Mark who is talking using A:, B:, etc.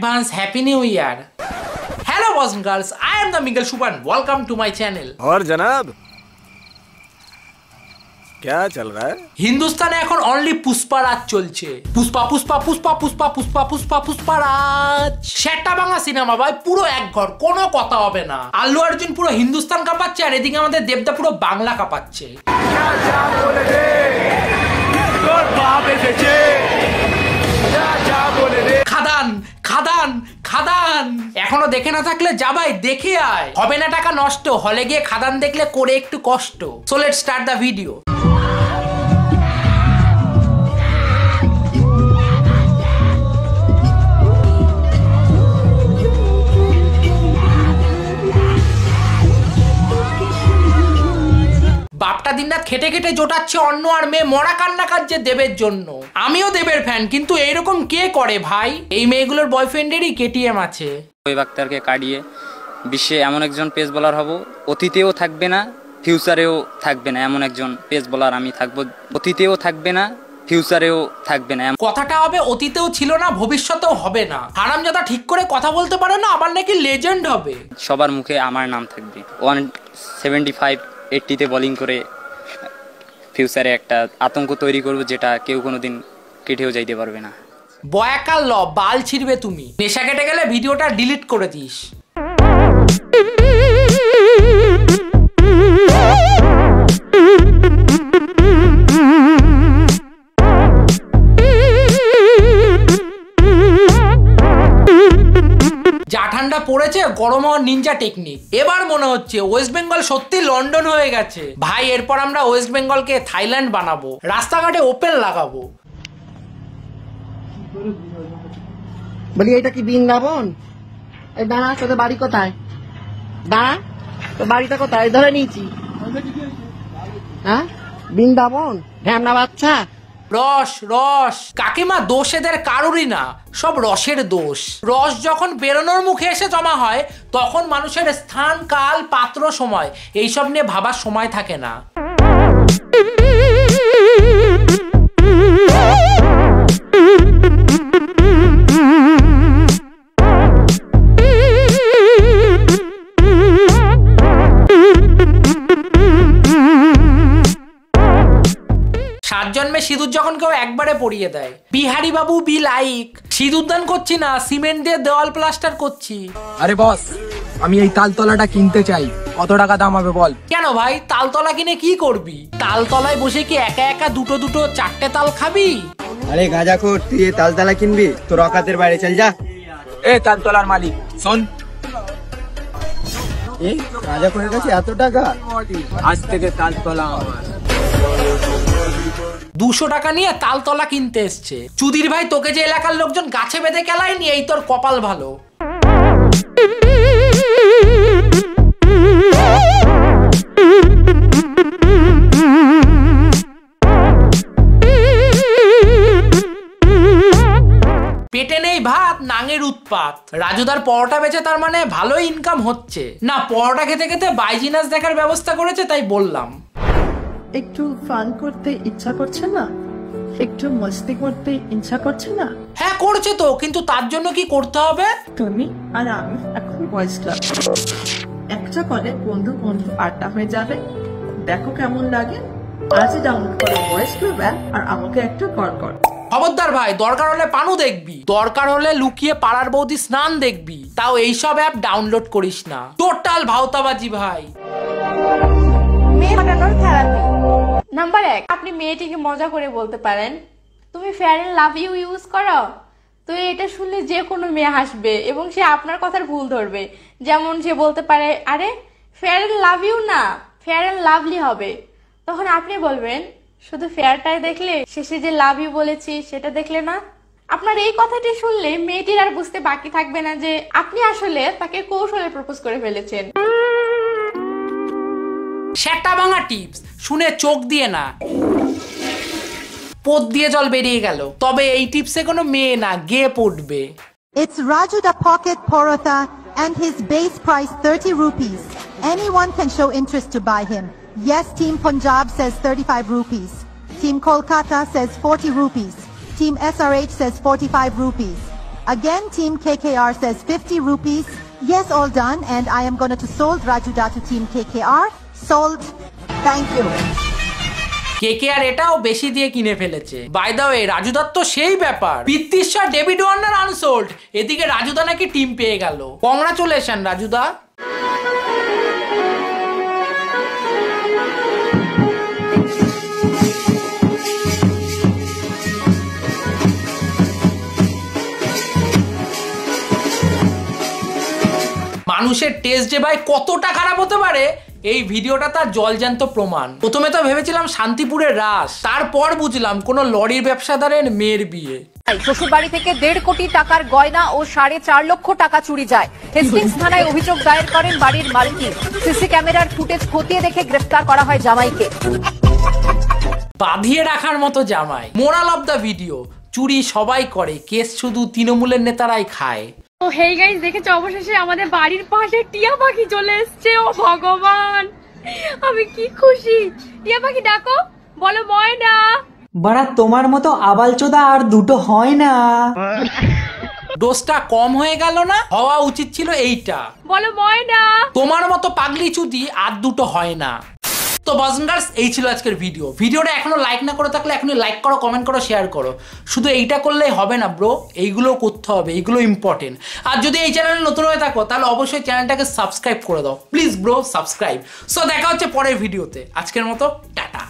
A: advance happy new year. Hello boys and girls, I am the Miguel Shuban. Welcome to my channel.
B: और जनाब क्या चल रहा है?
A: হিন্দুস্তানে এখন অনলি পুষ্পারাজ চলছে। পুষ্পা পুষ্পা পুষ্পা পুষ্পা পুষ্পা পুষ্পা পুষ্পারাজ। সেটা বাংলা সিনেমা ভাই, পুরো এক ঘর, কোনো কথা হবে না। আল্লু অর্জুন পুরো হিন্দুস্তান কাঁপাচ্ছে আর এদিকে আমাদের দেবদা পুরো বাংলা কাঁপাচ্ছে। খাদান খাদান খাদান এখনো দেখে না থাকলে যা ভাই দেখে আয়, হবে না টাকা নষ্ট, হলে গিয়ে খাদান দেখলে করে একটু কষ্ট। So let's start the video. বাপটা দিনরাত খেটে খেটে জোটাচ্ছে অন্ন আর মেয়ে মরা কান্না কাঁদছে দেবের জন্য। আমিও দেবের ফ্যান, কিন্তু এইরকম কে করে ভাই? এই মেয়েগুলোর বয়ফ্রেন্ডেরই কেটিএম আছে।
C: শোয়েব আখতারকে কাটিয়ে বিশ্বে এমন একজন পেস বোলার হব, অতীতেও থাকবে না ফিউচারেও থাকবে না এমন একজন পেস বোলার আমি থাকবো। অতীতেও থাকবে না ফিউচারেও থাকবে না।
A: কথাটা হবে অতীতেও ছিল না ভবিষ্যতেও হবে না। হারামজাদা ঠিক করে কথা বলতে পারে না, আবার নাকি লেজেন্ড হবে।
C: সবার মুখে আমার নাম থাকবে। 175-80 বোলিং করে ফিউচারে একটা আতঙ্ক তৈরি করব, যেটা কেউ কোনোদিন কেটেও যাইতে পারবে না।
A: বয়াকার ল বাল ছিড়বে তুমি। নেশা কেটে গেলে ভিডিওটা ডিলিট করে দিস। যা ঠান্ডা পড়েছে, গরম হওয়ার নিনজা টেকনিক। এবার মনে হচ্ছে ওয়েস্ট বেঙ্গল সত্যি লন্ডন হয়ে গেছে ভাই। এরপর আমরা ওয়েস্ট বেঙ্গলকে থাইল্যান্ড বানাবো, রাস্তাঘাটে ওপেন লাগাবো।
D: বলি এটা কি বৃন্দাবন? এই দাঁড়া, তোদের বাড়ি কোথায়? দাঁড়া, তোর বাড়িটা কোথায়? ধরে নিয়েছি। হ্যাঁ, বৃন্দাবন ঢ্যামনা বাচ্চা।
A: রস রস কাকিমা, দোষ এদের কারোরই না, সব রসের দোষ। রস যখন বেরোনোর মুখে এসে জমা হয়, তখন মানুষের স্থান কাল পাত্র সময় এইসব নিয়ে ভাবার সময় থাকে না। জন্মে সিঁদুর যখন কেউ একবারে পরিয়ে দেয়। বিহারি বাবু বি লাইক, সিঁদুর দান করছি না, সিমেন্ট দিয়ে দেওয়াল প্লাস্টার করছি।
E: আরে বস, আমি এই তালতলাটা কিনতে চাই, কত টাকা দাম হবে বল?
A: কেন ভাই, তালতলা কিনে কি করবি? তালতলায় বসে কি একা একা দুটো দুটো চারটে তাল খাবি?
F: আরে গাঁজাখোর, তুই এই তালতলা কিনবি? তোর অকাতের বাইরে চল যা।
E: এ তালতলার মালিক শোন,
F: এই গাঁজাখোরের কাছে এত টাকা?
E: আজ থেকে তালতলা আমার।
A: 200 টাকা নিয়ে তালতলা কিনতে এসছে। চুদির ভাই, তোকে যে এলাকার লোকজন গাছে বেঁধে কেলায়নি, এই তোর কপাল ভালো। পেটে নেই ভাত, নাঙের উৎপাত। রাজুদার পরোটা বেচে তার মানে ভালোই ইনকাম হচ্ছে না। পরোটা খেতে খেতে বাইজিনাস দেখার ব্যবস্থা করেছে, তাই বললাম।
G: একটু ফান করতে ইচ্ছা করছে না? একটু মস্তি করতে ইচ্ছা করছে না?
A: হ্যাঁ করছে তো, কিন্তু তার জন্য কি করতে হবে?
G: তুমি আর আমি এখন ভয়েস ক্লাব একটা করে বন্ধু বন্ধু আড্ডা হয়ে যাবে। দেখো কেমন লাগে। আজই ডাউনলোড করো ভয়েস ক্লাব অ্যাপ আর আমাকে একটা কল কর।
A: খবরদার ভাই, দরকার হলে পানু দেখবি, দরকার হলে লুকিয়ে পাড়ার বৌদি স্নান দেখবি, তাও এইসব অ্যাপ ডাউনলোড করিস না। টোটাল ভাওতাবাজি ভাই।
H: মেয়ে পটানোর থেরাপি নাম্বার 1, আপনি মেয়েটিকে মজা করে বলতে পারেন, তুমি fair and love you use করো। তো এটা শুনলে যে কোনো মেয়ে হাসবে এবং সে আপনার কথার ভুল ধরবে। যেমন সে বলতে পারে, আরে ফেয়ার এন্ড লাভ ইউ না, ফেয়ার এন্ড লাভলি হবে। তখন আপনি বলবেন, শুধু ফেয়ারটাই দেখলে, শেষে যে লাভ ইউ বলেছি সেটা দেখলে না। আপনার এই কথাটি শুনলে মেয়েটির আর বুঝতে বাকি থাকবে না যে আপনি আসলে তাকে কৌশলে প্রপোজ করে ফেলেছেন।
A: সেটা ভাঙা টিপস শুনে চোখ দিয়ে না, পোত দিয়ে জল বেরিয়ে গেল। তবে এই টিপসে কোনো মেয়ে না, গে পড়বে।
I: It's Raju the Pocket Porotha and his base price 30 rupees. Anyone can show interest to buy him. Yes, Team Punjab says 35 rupees. Team Kolkata says 40 rupees. Team SRH says 45 rupees. Again, Team KKR says 50 rupees. Yes, all done. And I am going to sold Rajuda to Team KKR. Sold. Thank you.
A: KKR এটাও বেশি দিয়ে কিনে ফেলেছে। By the way, রাজুদার তো সেই ব্যাপার, পিতৃশ্বর David Warner unsold, এদিকে রাজুদা নাকি টিম পেয়ে গেল। কংগ্রাচুলেশন রাজুদা। মানুষের টেস্ট যে ভাই কতটা খারাপ হতে পারে, এই ভিডিওটা তার জলজ্যান্ত প্রমাণ। প্রথমে তো ভেবেছিলাম শান্তিপুরের রাস, তারপর বুঝলাম কোন লরির ব্যবসাদারের মেয়ের বিয়ে।
J: শ্বশুর বাড়ি থেকে 1.5 কোটি টাকার গয়না ও 4.5 লক্ষ টাকা চুরি যায়। হেস্টিংস থানায় অভিযোগ দায়ের করেন বাড়ির মালিক। সিসি ক্যামেরার ফুটেজ খতিয়ে দেখে গ্রেফতার করা হয় জামাইকে।
A: বাঁধিয়ে রাখার মতো জামাই। মোরাল অফ দ্য ভিডিও, চুরি সবাই করে, কেস শুধু তৃণমূলের নেতারাই খায়।
H: তো হেই গাইস, দেখেছো অবশেষে আমাদের বাড়ির পাশে টিয়া পাখি চলে এসছে। ও ভগবান, আমি কি খুশি। টিয়া পাখি ডাকো, বলো ময়না।
K: বাড়া তোমার মতো আবালচোদা আর দুটো হয় না।
A: ডোজটা কম হয়ে গেল না? হওয়া উচিত ছিল এইটা,
H: বলো ময়না।
A: তোমার মতো পাগলি চুদি আর দুটো হয় না। তো বজনগার্স, এই ছিল আজকের ভিডিও। ভিডিওটা এখনো লাইক না করে থাকলে এখনই লাইক করো, কমেন্ট করো, শেয়ার করো। শুধু এইটা করলেই হবে না ব্রো, এইগুলো করতে হবে, এইগুলো ইম্পর্টেন্ট। আর যদি এই চ্যানেলে নতুন হয়ে থাকো তাহলে অবশ্যই চ্যানেলটাকে সাবস্ক্রাইব করে দাও প্লিজ ব্রো, সাবস্ক্রাইব। সো দেখা হচ্ছে পরের ভিডিওতে, আজকের মতো টাটা।